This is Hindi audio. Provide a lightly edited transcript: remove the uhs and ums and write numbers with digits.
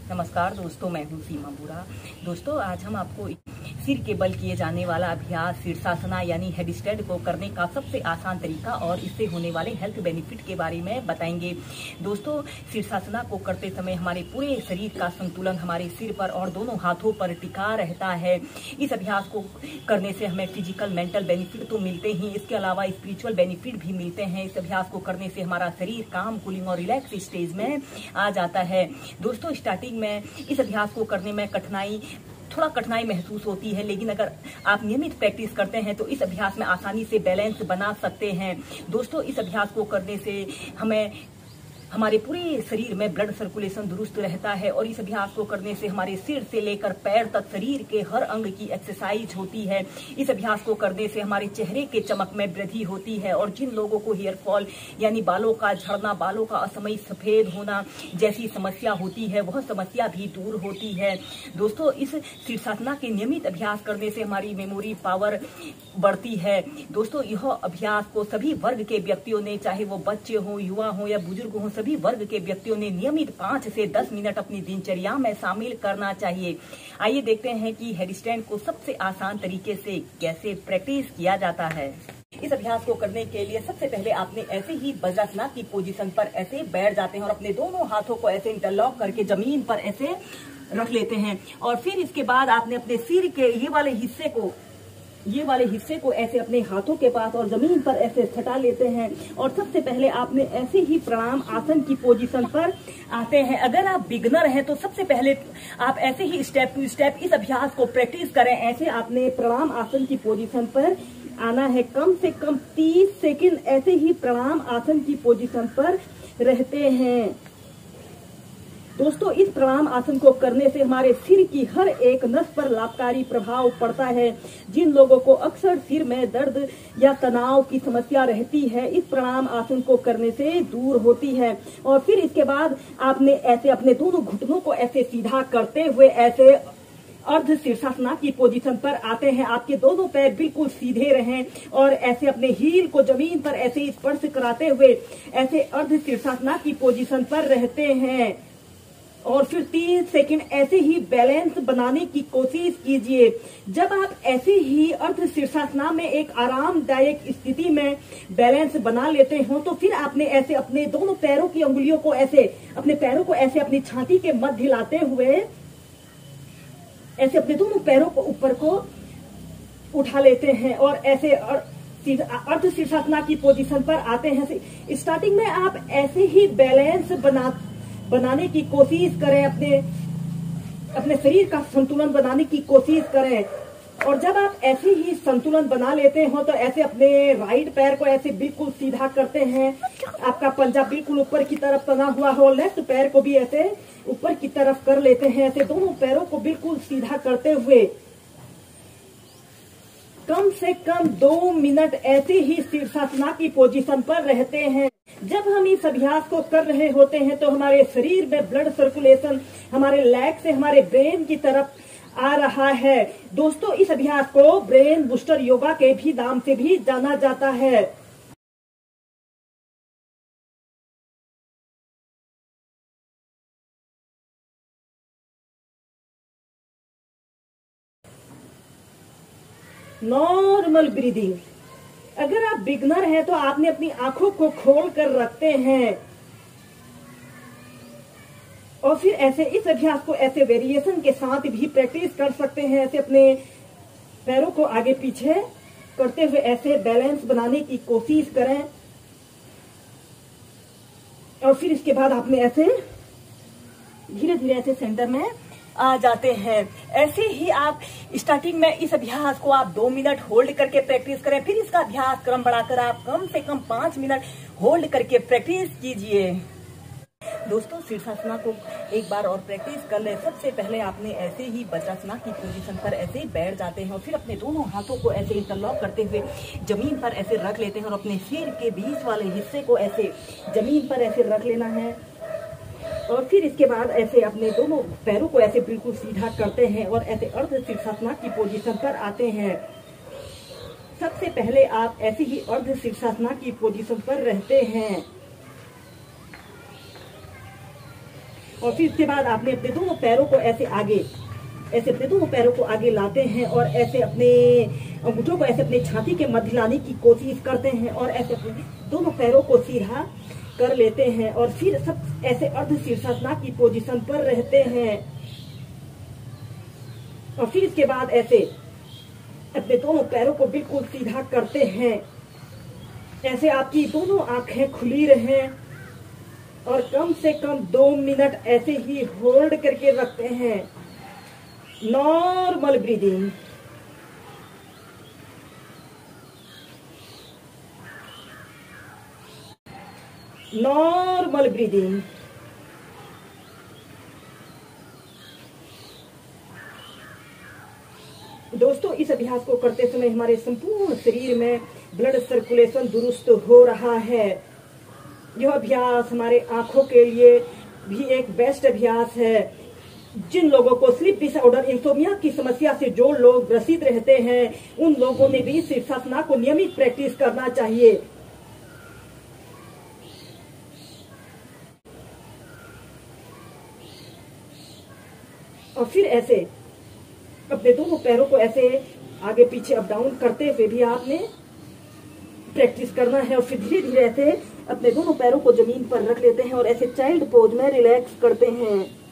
नमस्कार दोस्तों, मैं हूं सीमा बुरा। दोस्तों, आज हम आपको सिर के बल किए जाने वाला अभ्यास शीर्षासना यानी हेडस्टैंड को करने का सबसे आसान तरीका और इससे होने वाले हेल्थ बेनिफिट के बारे में बताएंगे। दोस्तों, शीर्षासना को करते समय हमारे पूरे शरीर का संतुलन हमारे सिर पर और दोनों हाथों पर टिका रहता है। इस अभ्यास को करने से हमें फिजिकल मेंटल बेनिफिट तो मिलते ही, इसके अलावा स्पिरिचुअल बेनिफिट भी मिलते हैं। इस अभ्यास को करने से हमारा शरीर काम, कूलिंग और रिलैक्स स्टेज में आ जाता है। दोस्तों, स्टार्टिंग में इस अभ्यास को करने में थोड़ा कठिनाई महसूस होती है, लेकिन अगर आप नियमित प्रैक्टिस करते हैं तो इस अभ्यास में आसानी से बैलेंस बना सकते हैं। दोस्तों, इस अभ्यास को करने से हमारे पूरे शरीर में ब्लड सर्कुलेशन दुरुस्त रहता है और इस अभ्यास को करने से हमारे सिर से लेकर पैर तक शरीर के हर अंग की एक्सरसाइज होती है। इस अभ्यास को करने से हमारे चेहरे के चमक में वृद्धि होती है और जिन लोगों को हेयर फॉल यानी बालों का झड़ना, बालों का असमय सफेद होना जैसी समस्या होती है, वह समस्या भी दूर होती है। दोस्तों, इस शीर्षासना के नियमित अभ्यास करने से हमारी मेमोरी पावर बढ़ती है। दोस्तों, यह अभ्यास को सभी वर्ग के व्यक्तियों ने, चाहे वो बच्चे हों, युवा हों या बुजुर्ग हों, सभी वर्ग के व्यक्तियों ने नियमित 5 से 10 मिनट अपनी दिनचर्या में शामिल करना चाहिए। आइए देखते हैं कि हेडस्टैंड को सबसे आसान तरीके से कैसे प्रैक्टिस किया जाता है। इस अभ्यास को करने के लिए सबसे पहले आपने ऐसे ही वज्रासन की पोजीशन पर ऐसे बैठ जाते हैं और अपने दोनों हाथों को ऐसे इंटरलॉक करके जमीन पर ऐसे रख लेते हैं और फिर इसके बाद आपने अपने सिर के ये वाले हिस्से को ऐसे अपने हाथों के पास और जमीन पर ऐसे सटा लेते हैं और सबसे पहले आपने ऐसे ही प्रणाम आसन की पोजीशन पर आते हैं। अगर आप बिगनर हैं तो सबसे पहले आप ऐसे ही स्टेप टू स्टेप इस अभ्यास को प्रैक्टिस करें। ऐसे आपने प्रणाम आसन की पोजीशन पर आना है। कम से कम 30 सेकंड ऐसे ही प्रणाम आसन की पोजीशन पर रहते हैं। दोस्तों, इस प्रणाम आसन को करने से हमारे सिर की हर एक नस पर लाभकारी प्रभाव पड़ता है। जिन लोगों को अक्सर सिर में दर्द या तनाव की समस्या रहती है, इस प्रणाम आसन को करने से दूर होती है। और फिर इसके बाद आपने ऐसे अपने दोनों घुटनों को ऐसे सीधा करते हुए ऐसे अर्ध शीर्षासना की पोजीशन पर आते हैं। आपके दोनों पैर बिल्कुल सीधे रहें और ऐसे अपने हील को जमीन पर ऐसे स्पर्श कराते हुए ऐसे अर्ध शीर्षासना की पोजीशन पर रहते हैं और फिर 30 सेकंड ऐसे ही बैलेंस बनाने की कोशिश कीजिए। जब आप ऐसे ही अर्ध शीर्षासना में एक आरामदायक स्थिति में बैलेंस बना लेते हो तो फिर आपने ऐसे अपने दोनों पैरों की अंगुलियों को ऐसे अपने पैरों को ऐसे अपनी छाती के मध्य लाते हुए ऐसे अपने दोनों पैरों को ऊपर को उठा लेते हैं और ऐसे अर्ध शीर्षासना की पोजीशन पर आते हैं। स्टार्टिंग में आप ऐसे ही बैलेंस बनाने की कोशिश करें, अपने शरीर का संतुलन बनाने की कोशिश करें। और जब आप ऐसे ही संतुलन बना लेते हो तो ऐसे अपने राइट पैर को ऐसे बिल्कुल सीधा करते हैं। आपका पंजा बिल्कुल ऊपर की तरफ तना हुआ हो। लेफ्ट पैर को भी ऐसे ऊपर की तरफ कर लेते हैं। ऐसे दोनों पैरों को बिल्कुल सीधा करते हुए कम से कम 2 मिनट ऐसे ही शीर्षासना की पोजीशन पर रहते हैं। जब हम इस अभ्यास को कर रहे होते हैं तो हमारे शरीर में ब्लड सर्कुलेशन हमारे लेग से हमारे ब्रेन की तरफ आ रहा है। दोस्तों, इस अभ्यास को ब्रेन बूस्टर योगा के भी नाम से भी जाना जाता है। Normal breathing. अगर आप बिगनर हैं तो आपने अपनी आंखों को खोल कर रखते हैं और फिर ऐसे इस अभ्यास को ऐसे वेरिएशन के साथ भी प्रैक्टिस कर सकते हैं। ऐसे अपने पैरों को आगे पीछे करते हुए ऐसे बैलेंस बनाने की कोशिश करें और फिर इसके बाद आपने ऐसे धीरे धीरे ऐसे सेंटर में आ जाते हैं। ऐसे ही आप स्टार्टिंग में इस अभ्यास को आप 2 मिनट होल्ड करके प्रैक्टिस करें। फिर इसका अभ्यास क्रम बढ़ाकर आप कम से कम 5 मिनट होल्ड करके प्रैक्टिस कीजिए। दोस्तों, शीर्षासना को एक बार और प्रैक्टिस कर ले। सबसे पहले आपने ऐसे ही वज्रासन की पोजीशन पर ऐसे बैठ जाते हैं और फिर अपने दोनों हाथों को ऐसे इंटरलॉक करते हुए जमीन पर ऐसे रख लेते हैं और अपने सिर के बीच वाले हिस्से को ऐसे जमीन पर ऐसे रख लेना है और फिर इसके बाद ऐसे अपने दोनों पैरों को ऐसे बिल्कुल सीधा करते हैं और ऐसे अर्ध शीर्षासना की पोजीशन पर आते हैं। सबसे पहले आप ऐसे ही अर्ध शीर्षासना की पोजीशन पर रहते हैं और फिर इसके बाद आपने अपने दोनों पैरों को ऐसे अपने दोनों पैरों को आगे लाते हैं और ऐसे अपने अंगूठों को ऐसे अपने छाती के मध्य लाने की कोशिश करते हैं और ऐसे अपने दोनों पैरों को सीधा कर लेते हैं और फिर सब ऐसे अर्ध शीर्षासन की पोजीशन पर रहते हैं। और फिर इसके बाद ऐसे अपने दोनों पैरों को बिल्कुल सीधा करते हैं। ऐसे आपकी दोनों आंखें खुली रहें और कम से कम 2 मिनट ऐसे ही होल्ड करके रखते हैं। Normal breathing. Normal breathing. दोस्तों, इस अभ्यास को करते समय हमारे संपूर्ण शरीर में ब्लड सर्कुलेशन दुरुस्त हो रहा है। यह अभ्यास हमारे आंखों के लिए भी एक बेस्ट अभ्यास है। जिन लोगों को स्लीप डिसऑर्डर इंसोम्निया की समस्या से जो लोग ग्रसित रहते हैं, उन लोगों ने भी शीर्षासन को नियमित प्रैक्टिस करना चाहिए। और फिर ऐसे अपने दोनों पैरों को ऐसे आगे पीछे अप डाउन करते हुए भी आपने प्रैक्टिस करना है। और फिर धीरे धीरे ऐसे अपने दोनों पैरों को जमीन पर रख लेते हैं और ऐसे चाइल्ड पोज में रिलैक्स करते हैं।